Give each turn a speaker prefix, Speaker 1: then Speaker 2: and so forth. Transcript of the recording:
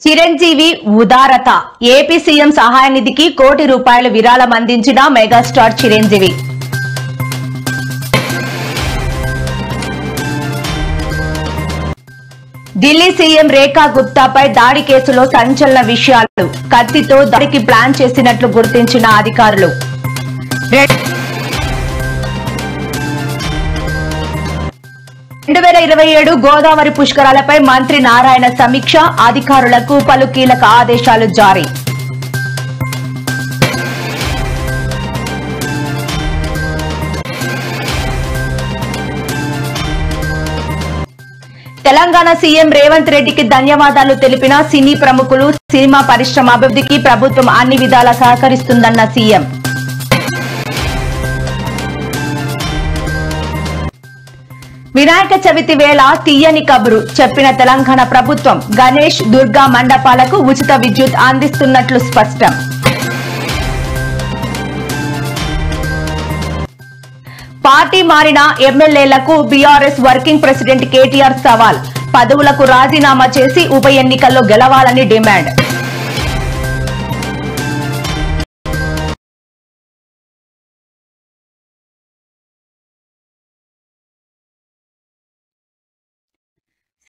Speaker 1: Chiranjeevi ఉదారత AP CM సహాయ నిధికి ₹1 కోటి విరాళం అందించిన మెగాస్టార్ చిరంజీవి. ఢిల్లీ సీఎం రేఖా గుప్తాపై దాడి కేసులో సంచలన విషయాలు. కత్తితో దాడికి ప్లాన్ చేసినట్లు గుర్తించిన అధికారులు. 2027 గోదావరి పుష్కరాలపై మంత్రి నారాయణ సమీక్ష. అధికారులకు పలు కీలక ఆదేశాలు జారీ. తెలంగాణ సీఎం రేవంత్ రెడ్డికి ధన్యవాదాలు తెలిపిన సినీ ప్రముఖులు. సినిమా పరిశ్రమ అభివృద్ధికి ప్రభుత్వం అన్ని విధాలా సహకరిస్తుందన్న సీఎం. వినాయక చవితి వేళ తీయని కబురు చెప్పిన తెలంగాణ ప్రభుత్వం. గణేష్, దుర్గా మండపాలకు ఉచిత విద్యుత్ అందిస్తున్నట్లు స్పష్టం. పార్టీ మారిన ఎమ్మెల్యేలకు బీఆర్ఎస్ వర్కింగ్ ప్రెసిడెంట్ కేటీఆర్ సవాల్. పదవులకు రాజీనామా చేసి ఉప ఎన్నికల్లో గెలవాలని డిమాండ్.